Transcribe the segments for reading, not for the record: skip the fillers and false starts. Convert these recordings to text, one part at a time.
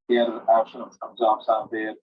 There are some jobs are there.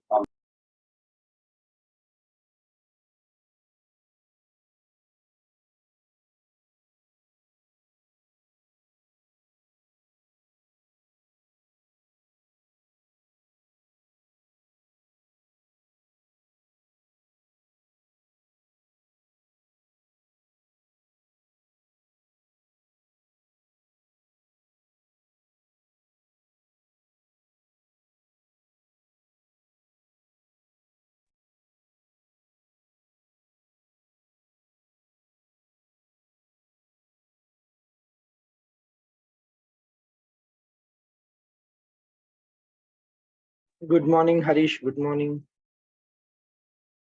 Good morning, Harish. Good morning.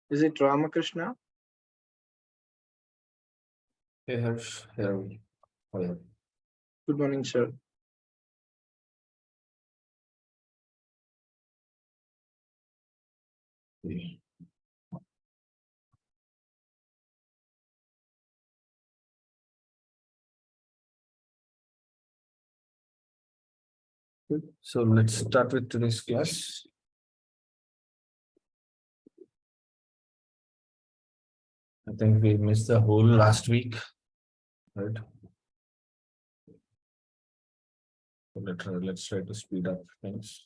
Is it Ramakrishna? Hey, Harsh. Here. Hello. Good morning, sir. So let's start with today's class. I think we missed the whole last week, right? So let's try to speed up things.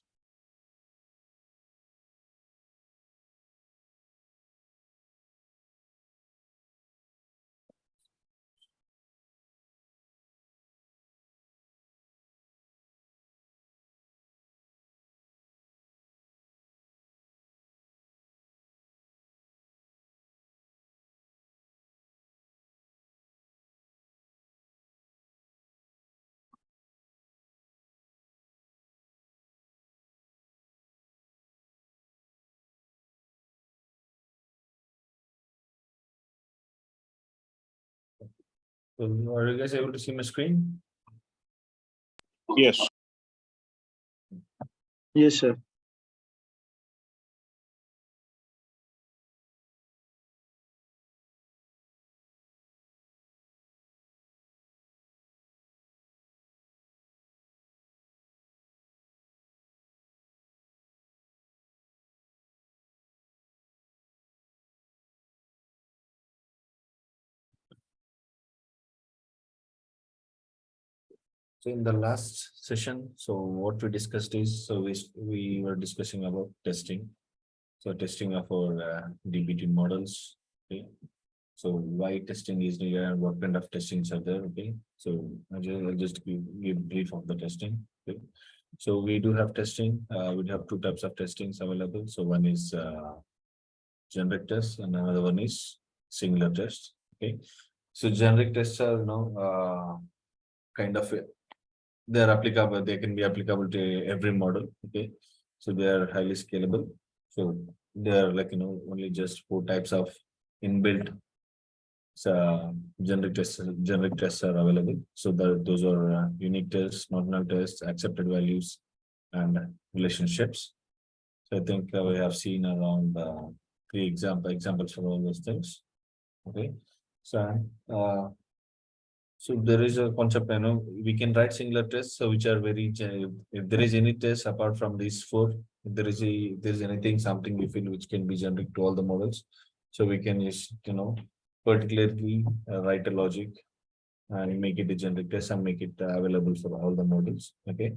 So are you guys able to see my screen? Yes. Yes, sir. So in the last session, so what we discussed is, so we were discussing about testing. So testing of our DBT models. Okay. So why testing is needed and what kind of testings are there. Okay. So I'll just give brief of the testing. Okay. So we do have testing. We have two types of testings available. So one is generic test and another one is singular test. Okay. So generic tests are kind of they're applicable, they can be applicable to every model. Okay, so they are highly scalable. So they are like only just four types of inbuilt generic tests are available. So those are unique tests, nominal tests, accepted values, and relationships. So I think we have seen around three examples for all those things. Okay, so so there is a concept, we can write singular tests, so which are very, if there is any test apart from these four, if there is anything, something we feel which can be generic to all the models, so we can use, particularly write a logic and make it a generic test and make it available for all the models. Okay.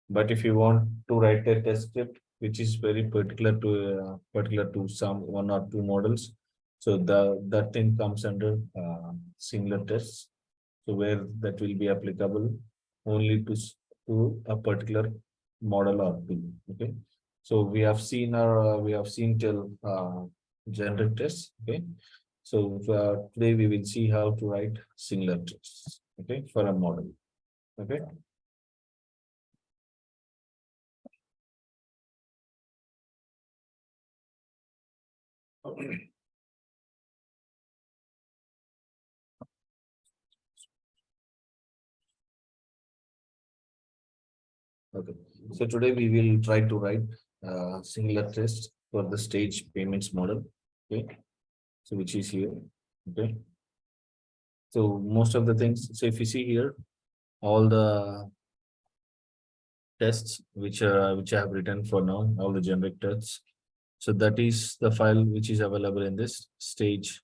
But if you want to write a test script, which is very particular to some one or two models, so that thing comes under singular tests. So where that will be applicable only to a particular model or two. Okay. So we have seen till generic tests. Okay. So today we will see how to write singular tests. Okay, for a model. Okay. Okay, so today we will try to write singular test for the stage payments model. Okay, so which is here. Okay, so most of the things. So if you see here, all the tests which I have written for now, all the generic tests. So that is the file which is available in this stage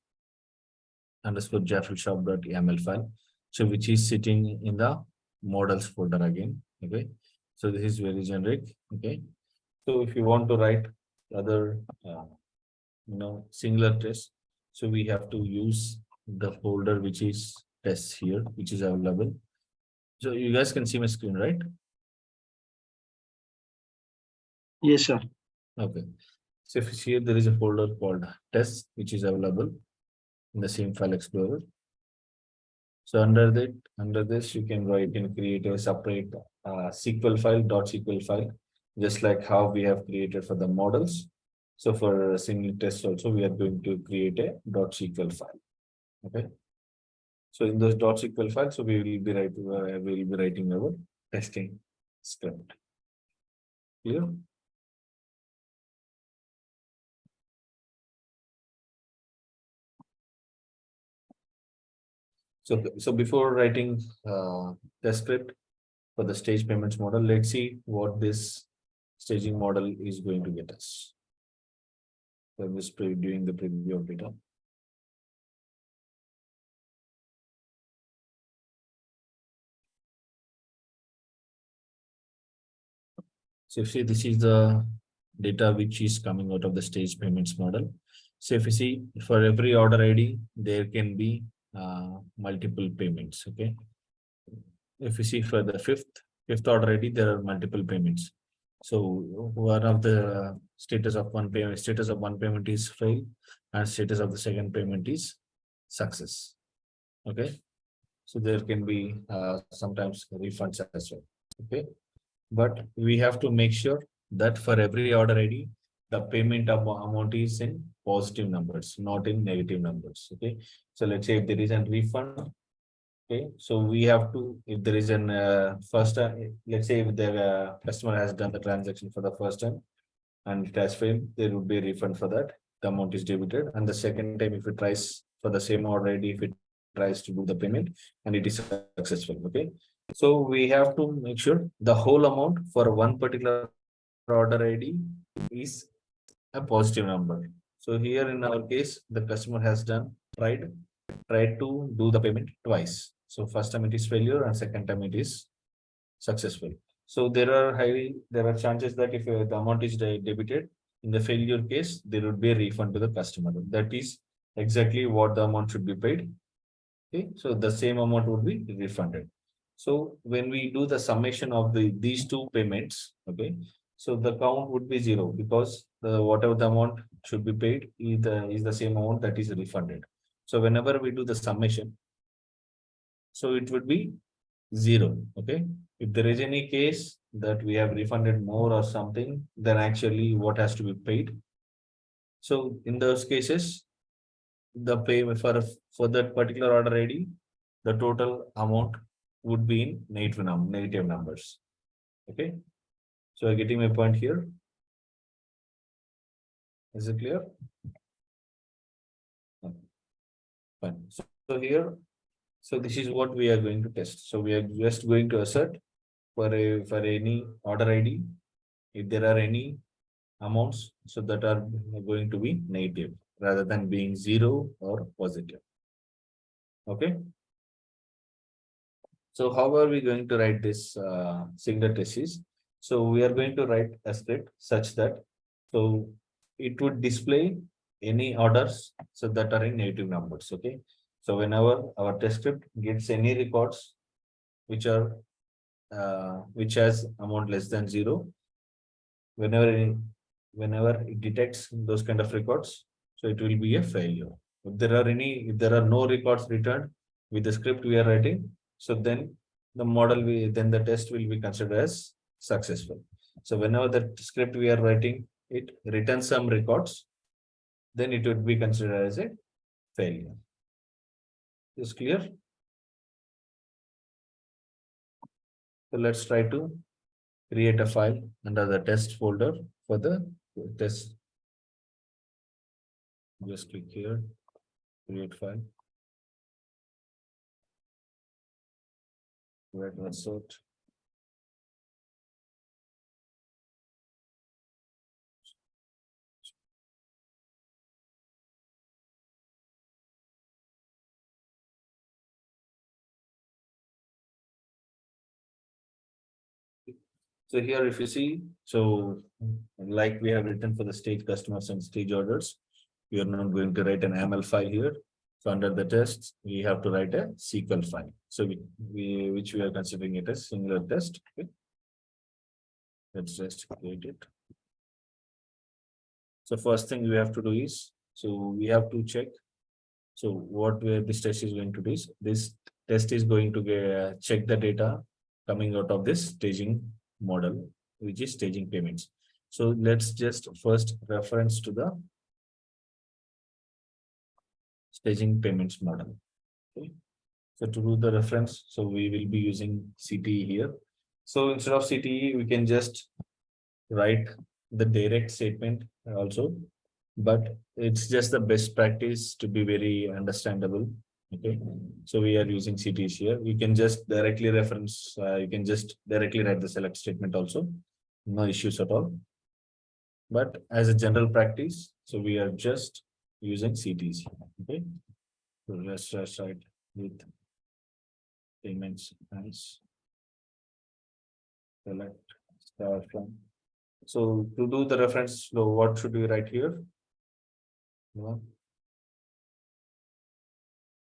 underscore jaffreshop.yaml file. So which is sitting in the models folder again. Okay. So this is very generic. Okay. So if you want to write other singular tests, so we have to use the folder which is tests here, which is available. So you guys can see my screen, right? Yes, sir. Okay. So if you see here, there is a folder called tests, which is available in the same file explorer. So under this, you can create a separate SQL file, .SQL file, just like how we have created for the models. So for a single test also, we are going to create a .SQL file. Okay. So in those .SQL files, so we will be writing our testing script. Clear? So before writing the script for the stage payments model, let's see what this staging model is going to get us. So I'm just doing the preview of data. So if you see, this is the data which is coming out of the stage payments model. So if you see, for every order ID, there can be multiple payments. Okay. If you see for the fifth order ID, there are multiple payments. So one of the status of one payment is fail, and status of the second payment is success. Okay. So there can be sometimes refunds as well. Okay. But we have to make sure that for every order ID, the payment amount is in positive numbers, not in negative numbers. Okay. So let's say if there is a refund, okay, so we have to, if there is an first time, let's say if the customer has done the transaction for the first time and it has failed, there would be a refund for that. The amount is debited. And the second time, if it tries for the same order ID, if it tries to do the payment and it is successful. Okay. So we have to make sure the whole amount for one particular order ID is a positive number. So here in our case, the customer has tried to do the payment twice. So first time it is failure and second time it is successful. So there are chances that if the amount is debited, in the failure case, there would be a refund to the customer. That is exactly what the amount should be paid. Okay, so the same amount would be refunded. So when we do the summation of these two payments, okay, so the count would be 0 because whatever the amount should be paid is the same amount that is refunded. So whenever we do the summation, so it would be 0. Okay, if there is any case that we have refunded more or something, then actually what has to be paid. So in those cases, the pay for that particular order ID, the total amount would be in negative numbers. Okay, so I'm getting my point here. Is it clear? Fine. So here, so this is what we are going to test. So we are just going to assert for any order ID, if there are any amounts, so that are going to be negative rather than being 0 or positive. Okay. So how are we going to write this singular test? So we are going to write a script such that so it would display any orders so that are in negative numbers. Okay. So whenever our test script gets any records which are which has amount less than 0, whenever it detects those kind of records, so it will be a failure. If there are no records returned with the script we are writing, so then the test will be considered as successful. So whenever the script we are writing, it returns some records, then it would be considered as a failure. Is clear? So let's try to create a file under the test folder for the test. Just click here, create file. Where to assert. So here, if you see, so like we have written for the stage customers and stage orders, we are not going to write an ML file here. So under the test, we have to write a SQL file. So which we are considering it as singular test. Okay. Let's just create it. So first thing we have to do is, so we have to check. So what this test is going to do is, this test is going to check the data coming out of this staging model, which is staging payments. So let's just first reference to the staging payments model. Okay. So to do the reference, so we will be using CTE here. So instead of CTE, we can just write the direct statement also, but it's just the best practice to be very understandable. Okay, so we are using CTEs here. You can just directly reference, you can just directly write the select statement also, no issues at all. But as a general practice, so we are just using CTEs. Okay, so let's just write with payments as select star from. So to do the reference, so what should we write here?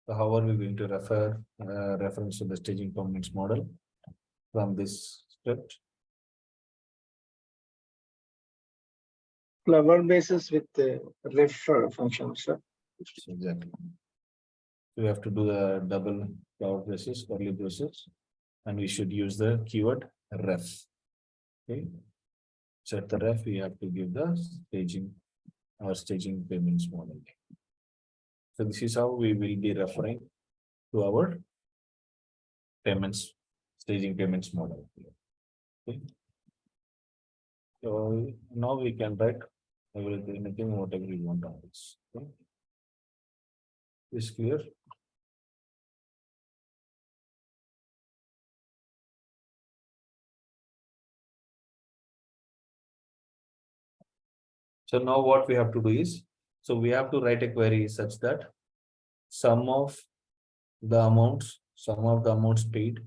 So how are we going to refer reference to the staging payments model from this script? Clever basis with the ref function, sir. Exactly. We have to do the double cloud braces, curly braces, and we should use the keyword ref. Okay. Set the ref, we have to give the staging or staging payments model. So this is how we will be referring to our payments, staging payments model. Okay. So now we can write anything, whatever we want on this. Okay. Is clear? So now what we have to do is, so we have to write a query such that sum of the amounts paid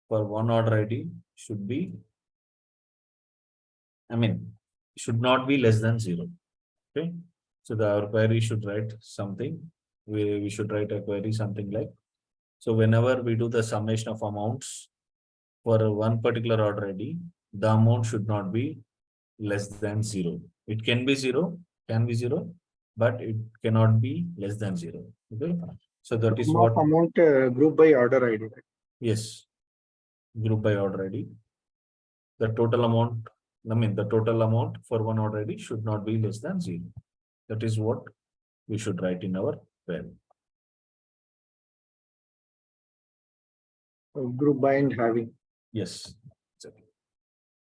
for one order ID should be, should not be less than 0. Okay. So our query should write something. We should write a query something like, so whenever we do the summation of amounts for one particular order ID, the amount should not be less than 0. It can be 0, but it cannot be less than 0. Okay. So that is what amount group by order ID. Right? Yes, group by order ID. The total amount, the total amount for one order ID should not be less than 0. That is what we should write in our query. Group by and having. Yes, exactly.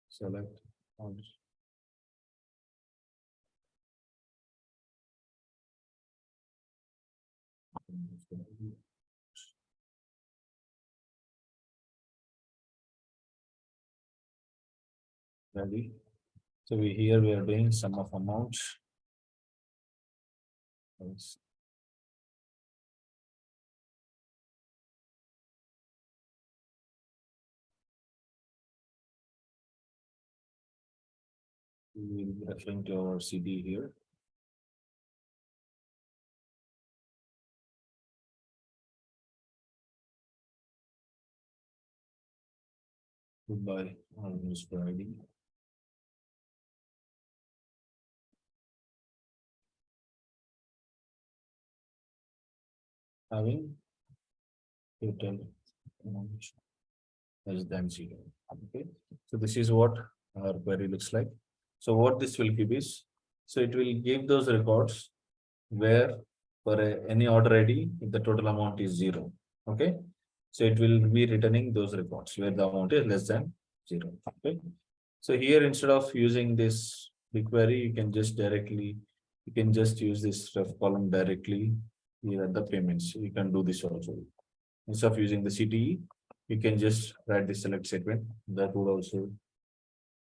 Select all. Ready. So we are doing sum of amounts. Yes. We will be referring to our CD here. Goodbye, almost Friday. Having total amount less than 0. Okay, so this is what our query looks like. So what this will give is, so it will give those records where for any order ID, if the total amount is 0. Okay, so it will be returning those records where the amount is less than 0. Okay, so here instead of using this BigQuery, you can just use this ref column directly here at the payments. You can do this also. Instead of using the CTE, you can just write the select statement. That would also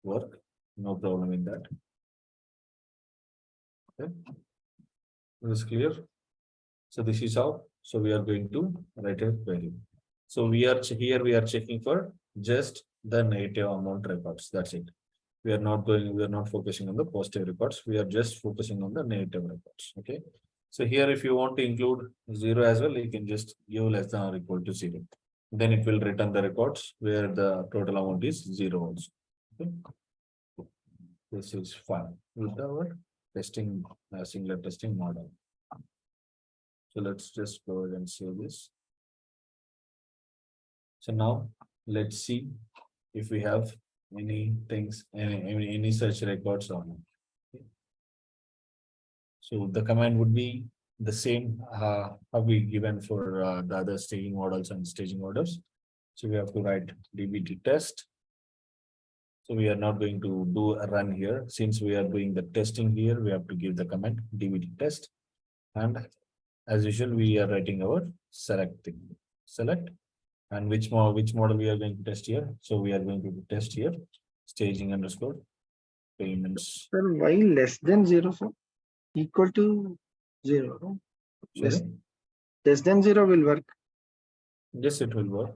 work. No problem in that. Okay. This is clear. So this is how. So we are going to write a query. So we are checking for just the negative amount records. That's it. We are not focusing on the positive records. We are just focusing on the negative records. Okay. So here, if you want to include 0 as well, you can just give less than or equal to 0. Then it will return the records where the total amount is 0 also. Okay. This is fine with our testing, singular testing model. So let's just go ahead and save this. So now let's see if we have any things, any such records or not. Okay. So the command would be the same how we given for the other staging models and staging orders. So we have to write DBT test. So we are not going to do a run here. Since we are doing the testing here, we have to give the command DBT test. And as usual, we are writing our select thing. Select. And which model we are going to test here? So we are going to test here staging underscore payments. Sir, why less than 0, sir? Equal to 0. No? Less than 0 will work. Yes, it will work.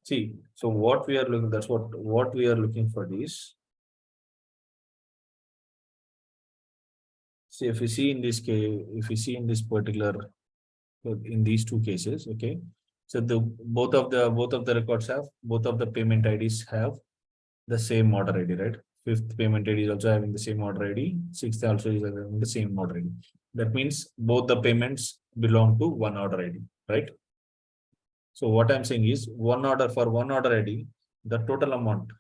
See, so what we are looking, that's what we are looking for is. See, if you see in this case, if you see in this particular, in these two cases, okay. So the both of the records have, both of the payment IDs have the same order ID, right? Fifth payment ID is also having the same order ID. Sixth also is having the same order ID. That means both the payments belong to one order ID, right? So what I'm saying is one order for one order ID, the total amount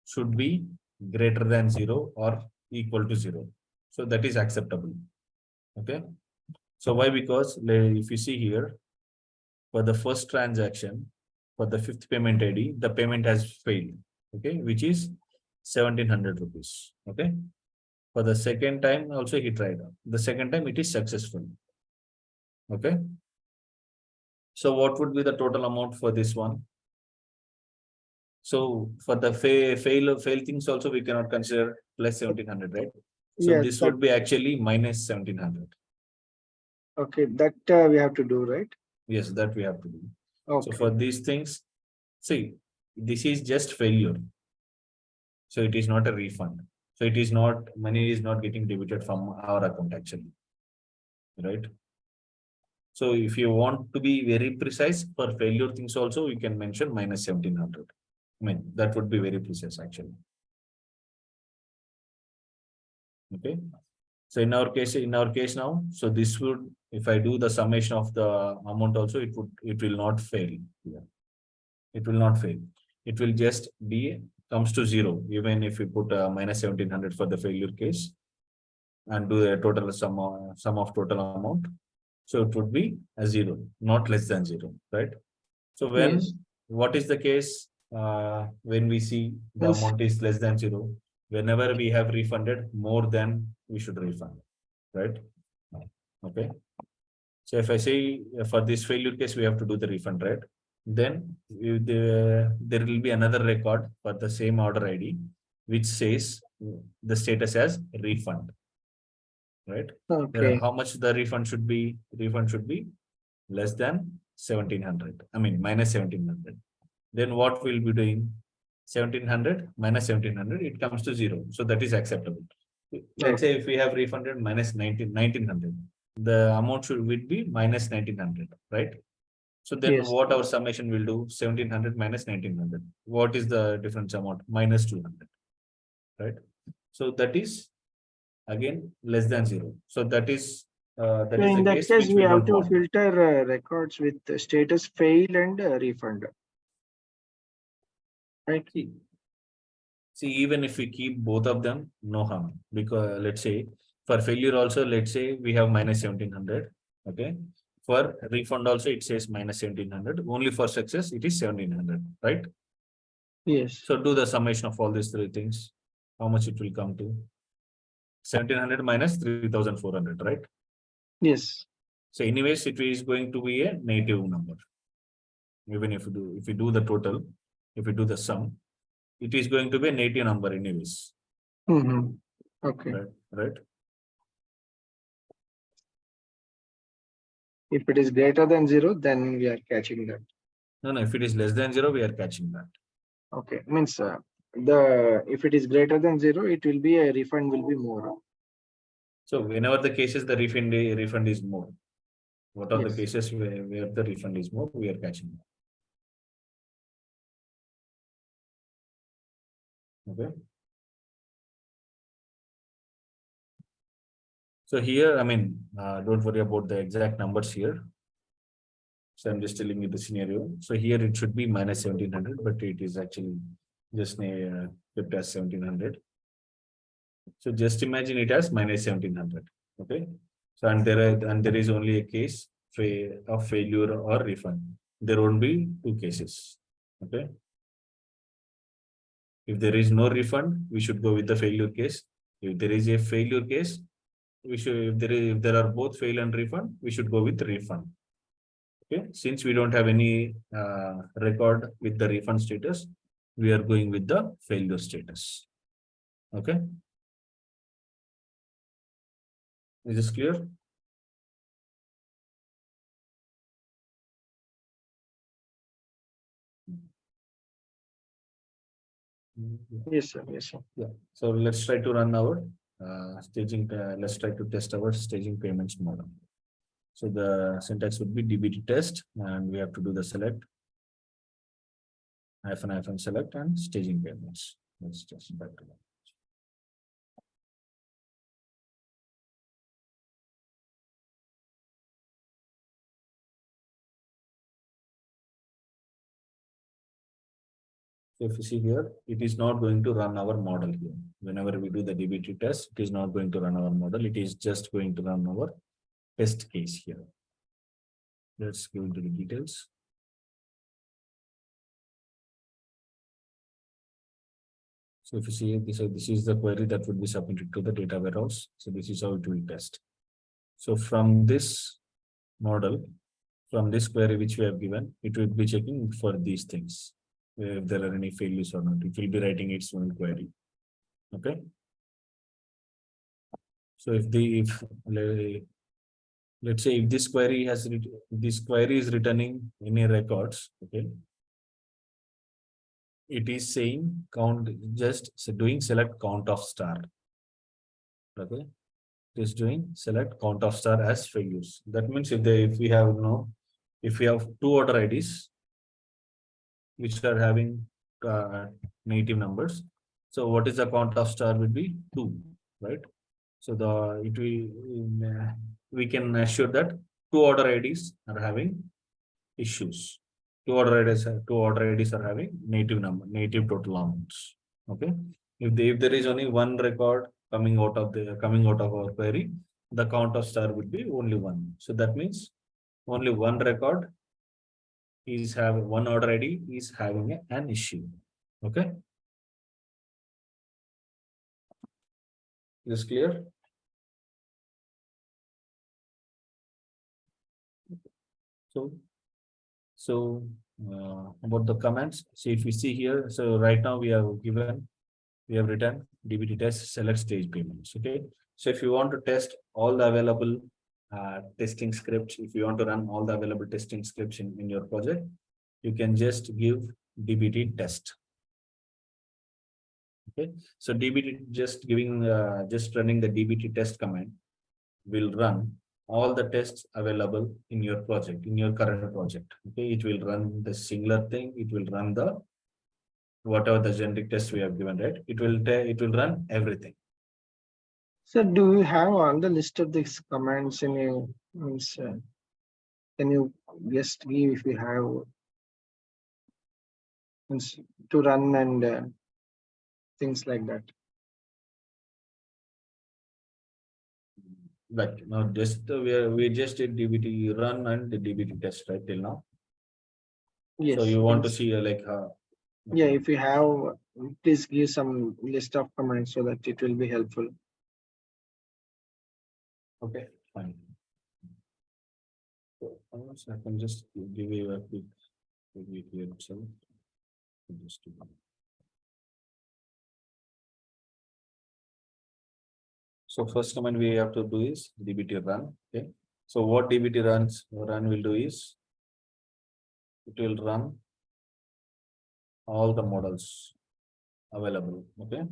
should be greater than 0 or equal to 0. So that is acceptable. Okay. So why? Because if you see here, for the first transaction, for the fifth payment ID, the payment has failed. Okay, which is 1700 rupees. Okay. For the second time, also he tried. The second time it is successful. Okay. So what would be the total amount for this one? So for the fail things also we cannot consider plus 1700, right? So Yes, this would be actually minus 1700. Okay, that we have to do, right? Yes, that we have to do. Okay. So for these things, see, this is just failure. So it is not a refund. So it is not, money is not getting debited from our account actually, right? So if you want to be very precise for failure things also, we can mention minus 1700. I mean, that would be very precise actually. Okay. So in our case now, so this would, if I do the summation of the amount also, it will not fail. Yeah. It will not fail. It will just be comes to 0, even if we put minus 1700 for the failure case and do a total sum of total amount. So it would be a 0, not less than 0, right? So when, Yes. what is the case when we see the Yes. amount is less than 0? Whenever we have refunded more than we should refund, right? Okay. So if I say for this failure case, we have to do the refund, right? Then there will be another record for the same order ID, which says the status as refund, right? Okay. How much the refund should be? Refund should be less than 1700. I mean, minus 1700. Then what we'll be doing? 1700 minus 1700, it comes to 0. So that is acceptable. Let's say if we have refunded minus 1900, the amount should be minus 1900, right? So then Yes. what our summation will do? 1700 minus 1900. What is the difference amount? Minus 200, right? So that is again less than 0. So that is So the in that case case, which we we have don't to want. filter records with status fail and refund. Right. See, even if we keep both of them, no harm. Because let's say for failure also, let's say we have minus 1700. Okay. For refund also, it says minus 1700. Only for success, it is 1700, right? Yes. So do the summation of all these three things. How much it will come to? 1700 minus 3400, right? Yes. So anyways, it is going to be a negative number. Even if we do the total, if we do the sum, it is going to be a negative number anyways. Okay. Right. If it is greater than 0, then we are catching that. No, if it is less than 0, we are catching that. Okay, means the if it is greater than 0, it will be a refund will be more. So whenever the cases the refund is more. What are the Yes. cases where the refund is more, we are catching. Okay. So here, I mean, don't worry about the exact numbers here. So I'm just telling you the scenario. So here it should be minus 1700, but it is actually just kept as 1700. So just imagine it as minus 1700. Okay. So and there is only a case of failure or refund. There won't be two cases. Okay. If there is no refund, we should go with the failure case. If there is a failure case, we should if there are both fail and refund, we should go with refund. Okay, since we don't have any record with the refund status, we are going with the failure status. Okay, is this clear? Yes, sir. Yes, sir. Yeah. So let's try to run our staging. Let's try to test our staging payments model. So the syntax would be DBT test, and we have to do the select --- select and staging payments. Let's just back to that. So if you see here, it is not going to run our model here. Whenever we do the DBT test, it is not going to run our model. It is just going to run our test case here. Let's go into the details. So if you see this is the query that would be submitted to the data warehouse. So this is how it will test. So from this model, from this query which we have given, it will be checking for these things. If there are any failures or not, it will be writing its own query. Okay. So if let's say if this query is returning any records, okay, it is saying count, just doing select count of star. Okay, it is doing select count of star as failures. That means if we have two order IDs which are having negative numbers, so what is the count of star would be 2, right? So we can assure that two order IDs are having issues. Two order IDs are having native total amounts. Okay. If there is only one record coming out of our query, the count of star would be only 1. So that means only one record is having one order ID is having an issue. Okay. Is this clear? So about the comments, see if we see here, so right now we have written DBT test select stage payments. Okay, so if you want to test all the available testing scripts, if you want to run all the available testing scripts in your project, you can just give DBT test. Okay, so DBT just running the DBT test command will run all the tests available in your project, in your current project. Okay, it will run the singular thing, it will run the whatever the generic test we have given, right? It will run everything. So do you have all the list of these commands in a means can you just give if you have means to run and things like that? Like now just we just did DBT run and the DBT test right till now. Yes. So you want to yes. see Yeah, if you have, please give some list of commands so that it will be helpful. okay, fine. So I can just give you a quick review here itself. Just to So first command we have to do is DBT run. Okay. So what DBT run will do is it will run all the models available. Okay.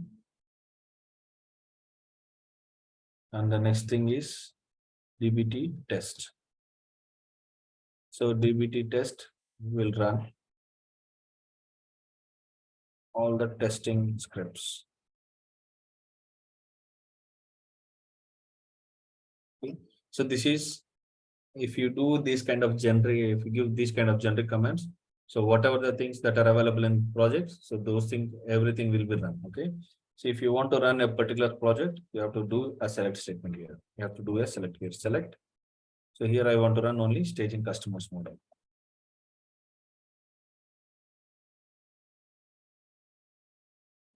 And the next thing is DBT test. So DBT test will run all the testing scripts. Okay. So this is, if you do this kind of generic, if you give these kind of generic commands, so whatever the things that are available in projects, so those things, everything will be run. Okay. So if you want to run a particular project, you have to do a select statement here. You have to do a select here, select. So here I want to run only staging customers model.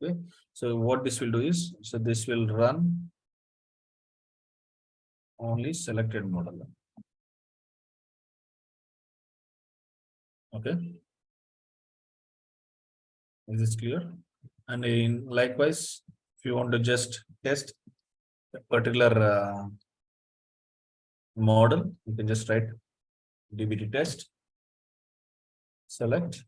Okay. So what this will do is, so this will run only selected model. Okay. Is this clear? And in likewise, if you want to just test a particular model, you can just write DBT test, select.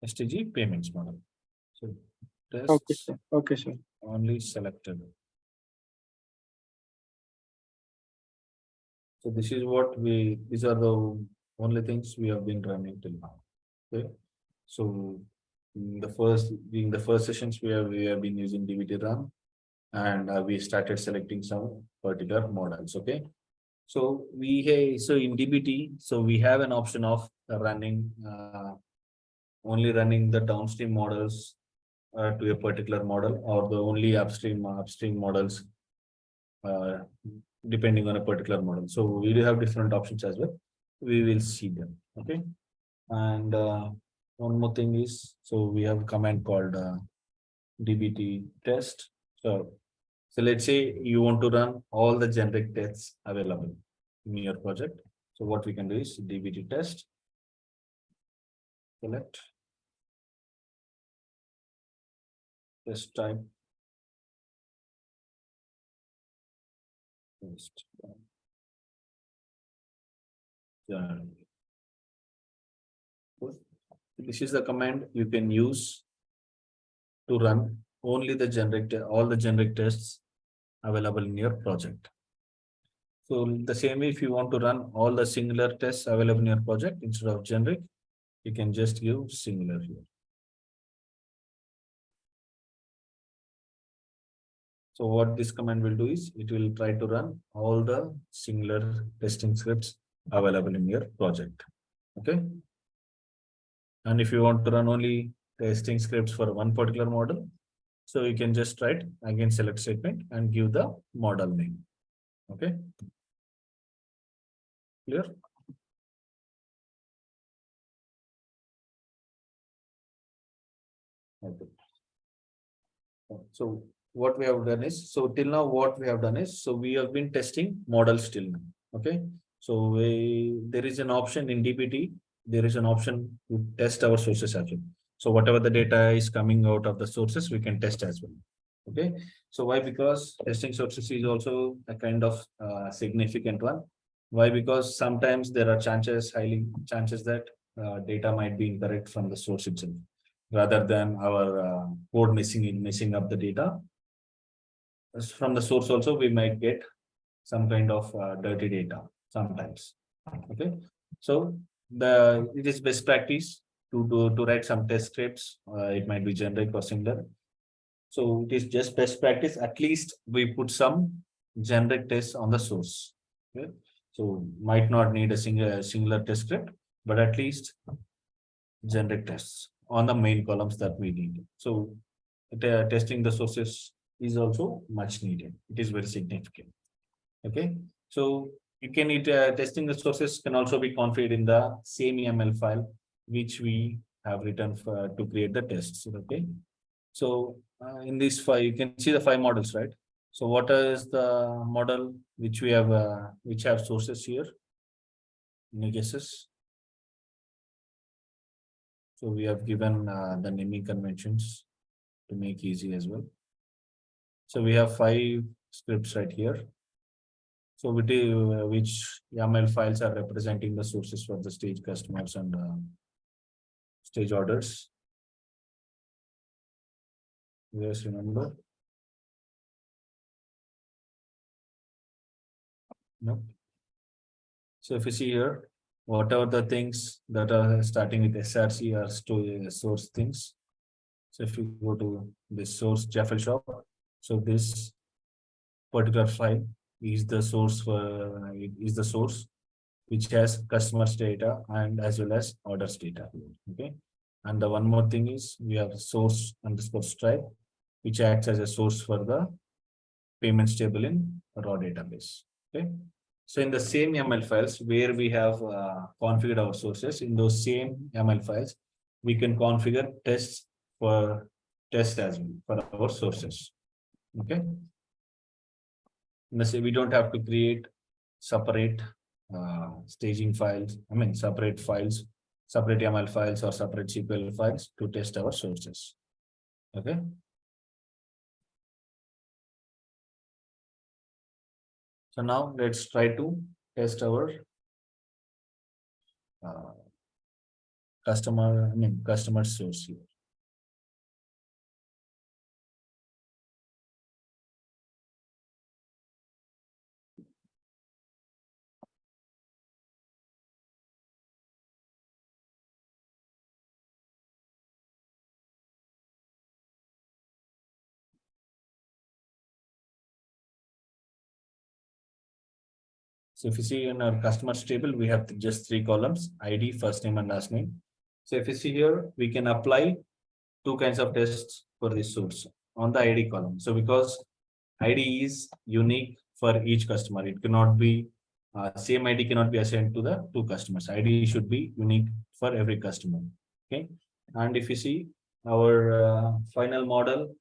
STG payments model. So Okay, tests sir. Okay, sir. only selected. So this is what these are the only things we have been running till now. Okay. So in the first sessions we have been using DBT run, and we started selecting some particular models. Okay. So so in DBT, so we have an option of running only running the downstream models to a particular model, or the only upstream models depending on a particular model. So we do have different options as well. We will see them. Okay. And one more thing is, so we have a command called DBT test. So let's say you want to run all the generic tests available in your project. So what we can do is DBT test, select test type, test. This is the command you can use to run only the all the generic tests available in your project. So the same way, if you want to run all the singular tests available in your project instead of generic, you can just give singular here. So what this command will do is, it will try to run all the singular testing scripts available in your project. Okay. And if you want to run only testing scripts for one particular model, so you can just write again select statement and give the model name. Okay. Clear? Okay. So what we have done is, so till now what we have done is, so we have been testing models till now. Okay. So there is an option in DBT, there is an option to test our sources as well. So whatever the data is coming out of the sources, we can test as well. Okay. So why? Because testing sources is also a kind of significant one. Why? Because sometimes there are highly chances that data might be incorrect from the source itself, rather than our code messing up the data. From the source also, we might get some kind of dirty data sometimes. Okay. So it is best practice to write some test scripts. It might be generic or similar. So it is just best practice. At least we put some generic tests on the source. Okay. So might not need a singular test script, but at least generic tests on the main columns that we need. So testing the sources is also much needed. It is very significant. Okay. So you can testing the sources can also be configured in the same YAML file which we have written to create the tests. Okay. So in this file, you can see the 5 models, right? So what is the model which we have, which have sources here? Any guesses? So we have given the naming conventions to make easy as well. So we have 5 scripts right here. So which YAML files are representing the sources for the stage customers and stage orders? You guys remember? No. So if you see here, whatever the things that are starting with SRC are source things. So if you go to this source Jaffel shop, so this particular file is the source which has customers data and as well as orders data. Okay. And the one more thing is we have source underscore stripe, which acts as a source for the payments table in raw database. Okay. So in the same YAML files where we have configured our sources, in those same YAML files, we can configure tests for test as well for our sources. Okay. Let's say we don't have to create separate staging files. I mean, separate files, separate YAML files or separate SQL files to test our sources. Okay. So now let's try to test our customer source here. So if you see in our customers table, we have just 3 columns: ID, first name, and last name. So if you see here, we can apply 2 kinds of tests for this source on the ID column. So because ID is unique for each customer, it cannot be same ID cannot be assigned to the 2 customers. ID should be unique for every customer. Okay. And if you see our final model,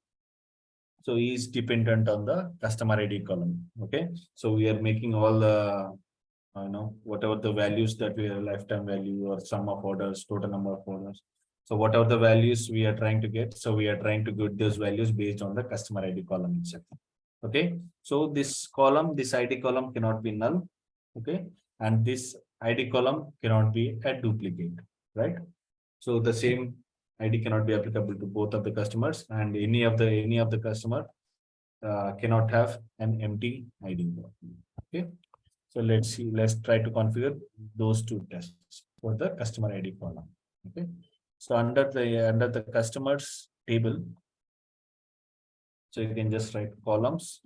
so is dependent on the customer ID column. Okay. So we are making all the whatever the values that we have, lifetime value or sum of orders, total number of orders. So whatever the values we are trying to get, so we are trying to get those values based on the customer ID column itself. Okay. So this column, this ID column cannot be null. Okay. And this ID column cannot be a duplicate, right? So the same ID cannot be applicable to both of the customers, and any of the customer cannot have an empty ID. Okay. So let's try to configure those 2 tests for the customer ID column. Okay. So under the customers table, so you can just write columns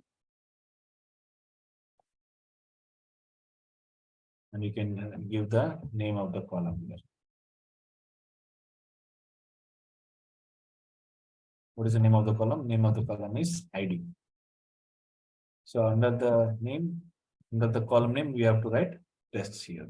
and you can give the name of the column here. What is the name of the column? Name of the column is ID. So under the column name, we have to write tests here.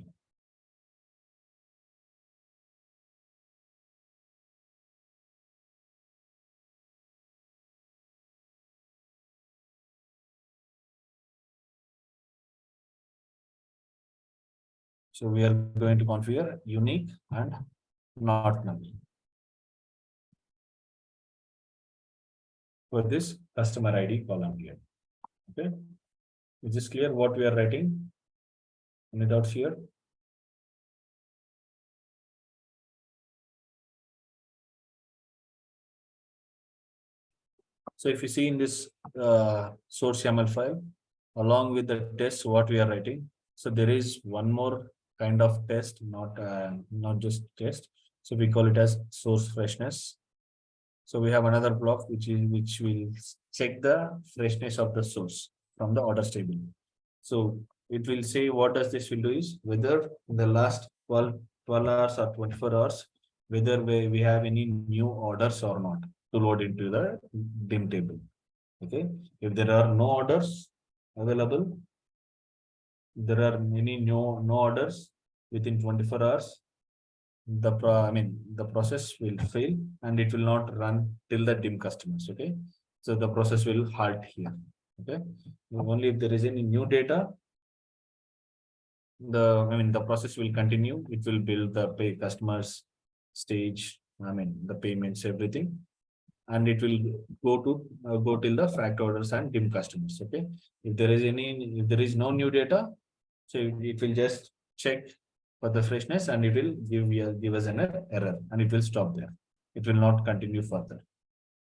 So we are going to configure unique and not null for this customer ID column here. Okay. Is this clear what we are writing? Any doubts here? So if you see in this source YAML file, along with the test, what we are writing. So there is one more kind of test, not just test. So we call it as source freshness. So we have another block which will check the freshness of the source from the orders table. So it will say what does this will do is whether in the last 12 hours or 24 hours, whether we have any new orders or not to load into the dim table. Okay. If there are no orders available, there are many no orders within 24 hours, the process will fail and it will not run till the dim customers. Okay. So the process will halt here. Okay. Only if there is any new data, the process will continue. It will build the pay customers stage, the payments, everything. and it will go till the fact orders and dim customers. Okay, if there is no new data, so it will just check for the freshness and it will give us an error and it will stop there. It will not continue further.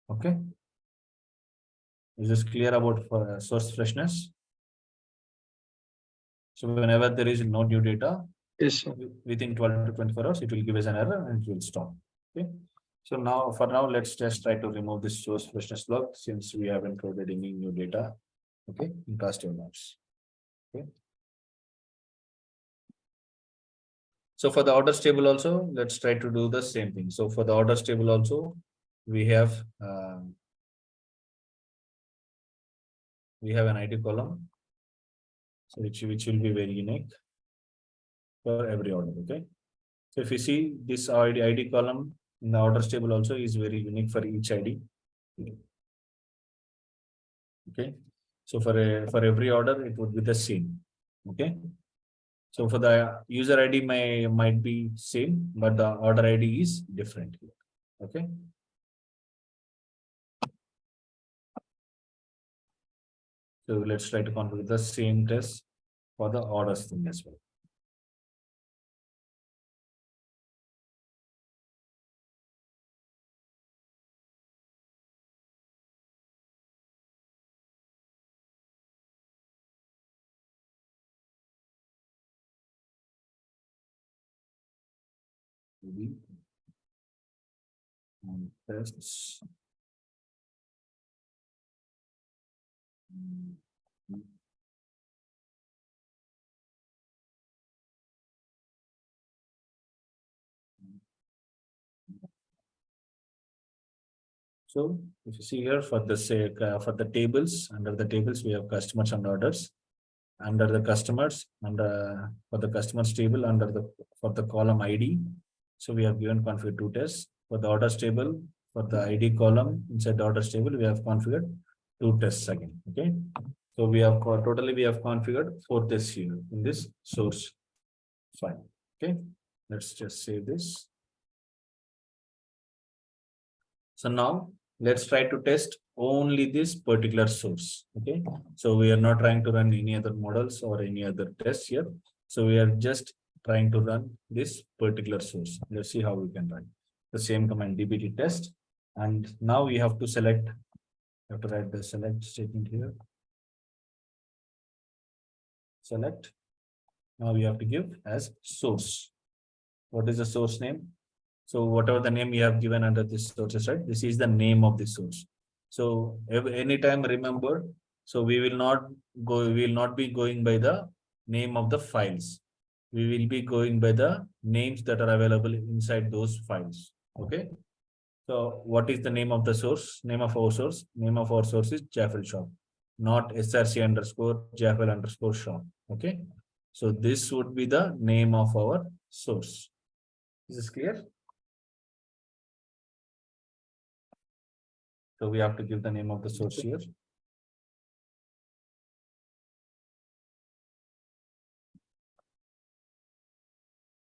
Okay, is this clear about source freshness? So whenever there is no new data, Yes, sir. within 12 to 24 hours, it will give us an error and it will stop. Okay. So now, for now, let's just try to remove this source freshness log since we haven't included any new data. Okay, in past logs. Okay. So for the orders table also, let's try to do the same thing. So for the orders table also, we have an ID column, so which will be very unique for every order. Okay. So if you see this ID column in the orders table also is very unique for each ID. Okay. So for every order, it would be the same. Okay. So for the user ID might be same, but the order ID is different. Okay. So let's try to configure the same test for the orders thing as well. Tests. So if you see here for the for the tables, under the tables we have customers and orders. Under the customers and for the customers table for the column ID. So we have given configure 2 tests. For the orders table, for the ID column inside the orders table, we have configured 2 tests again. Okay. So we have totally we have configured 4 tests here in this source file. Okay. Let's just save this. So now let's try to test only this particular source. Okay. So we are not trying to run any other models or any other tests here. So we are just trying to run this particular source. Let's see how we can run the same command DBT test. And now we have to select, you have to write the select statement here. Select. Now we have to give as source. What is the source name? So whatever the name we have given under this sources, right? This is the name of the source. So anytime remember, so we will not be going by the name of the files. We will be going by the names that are available inside those files. Okay. So what is the name of the source? Name of our source? Name of our source is Jaffel shop, not src underscore Jaffel underscore shop. Okay. So this would be the name of our source. Is this clear? So we have to give the name of the source here.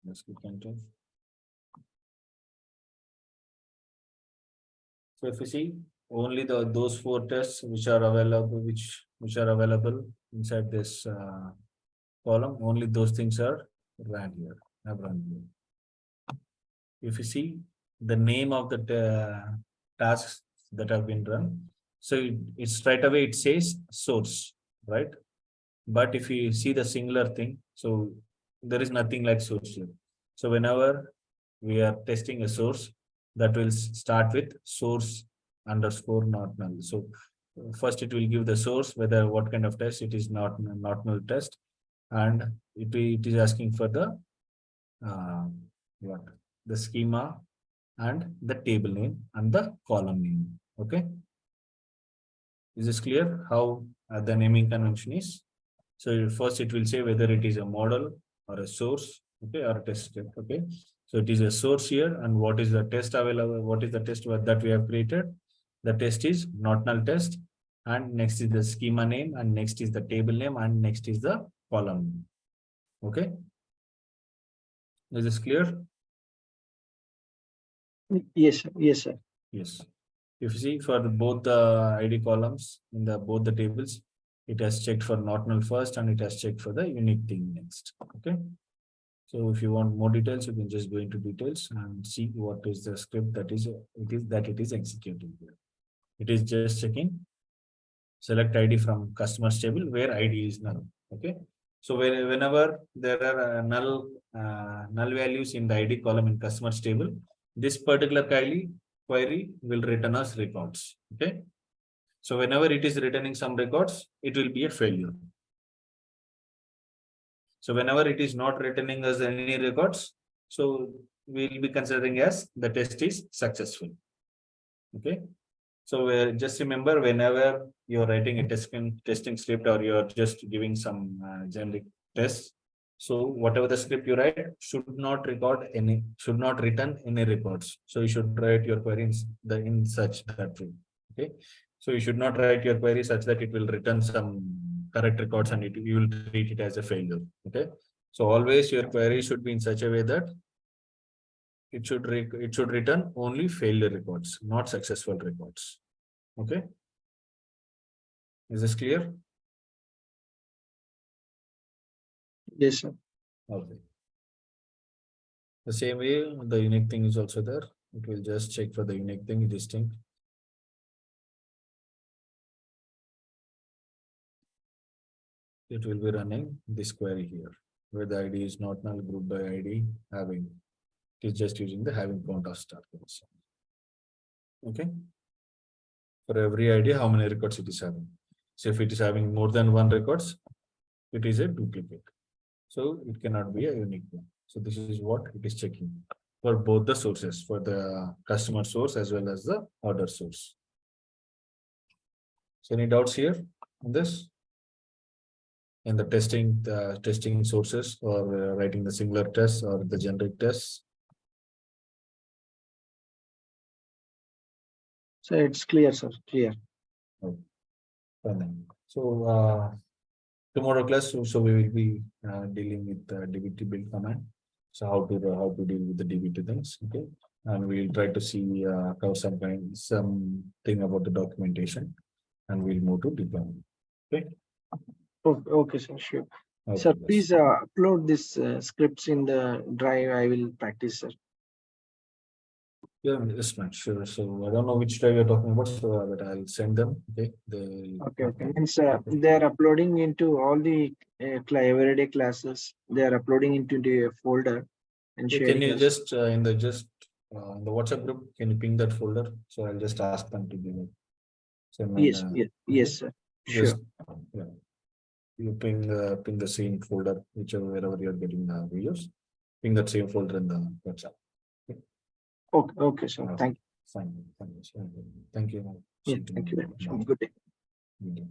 Let's click enter. So if you see only those 4 tests which are available, which are available inside this column, only those things are ran here. Have run here. If you see the name of the tasks that have been run, so it straight away it says source, right? But if you see the singular thing, so there is nothing like source here. So whenever we are testing a source, that will start with source underscore not null. So first it will give the source, whether what kind of test it is, not null test, and it is asking for the the schema and the table name and the column name. Okay. Is this clear how the naming convention is? So first it will say whether it is a model or a source, okay, or a test step. Okay. So it is a source here, and what is the test available? What is the test that we have created? The test is not null test, and next is the schema name, and next is the table name, and next is the column name. Okay. Is this clear? Yes, sir. Yes, sir. Yes. If you see for both the ID columns in the both the tables, it has checked for not null first and it has checked for the unique thing next. Okay. So if you want more details, you can just go into details and see what is the script that it is executing here. It is just checking select ID from customers table where ID is null. Okay. So whenever there are null values in the ID column in customers table, this particular query will return us records. Okay. So whenever it is returning some records, it will be a failure. So whenever it is not returning us any records, so we'll be considering as the test is successful. Okay. So just remember, whenever you're writing a testing script or you're just giving some generic tests, so whatever the script you write should not return any records. So you should write your queries in such that way. Okay. So you should not write your query such that it will return some correct records and you will treat it as a failure. Okay. So always your query should be in such a way that it should return only failure records, not successful records. Okay. Is this clear? Yes, sir. Okay. The same way, the unique thing is also there. It will just check for the unique thing, distinct. It will be running this query here, where the ID is not null, group by ID having. It is just using the having count of star. Okay. For every ID, how many records it is having. So if it is having more than one records, it is a duplicate. So it cannot be a unique one. So this is what it is checking for both the sources, for the customer source as well as the order source. So any doubts here on this? In the testing sources or writing the singular tests or the generic tests? So it's clear, sir. Clear. Okay. Fine. So tomorrow class, so we will be dealing with the DBT build command. So how to deal with the DBT things, okay? And we'll try to see cover something about the documentation, and we'll move to deployment. Okay. Okay, sir. Sure. Okay, Sir, yes. please upload this scripts in the drive. I will practice, sir. Yeah, yes, man. Sure. So I don't know which drive you're talking about, so but I'll send them. Okay. Okay. Means they are uploading into all the everyday classes. They are uploading into the folder and Yeah, sharing can you us. just in the WhatsApp group, can you ping that folder? So I'll just ask them to give it. Send my, Yes, sir. Sure. just yeah. You ping the same folder, wherever you're getting the videos. Ping that same folder in the WhatsApp. Okay, sir. Okay. Thank Fine. Thank you. you. Yeah, thank you very much. Good day. Good day.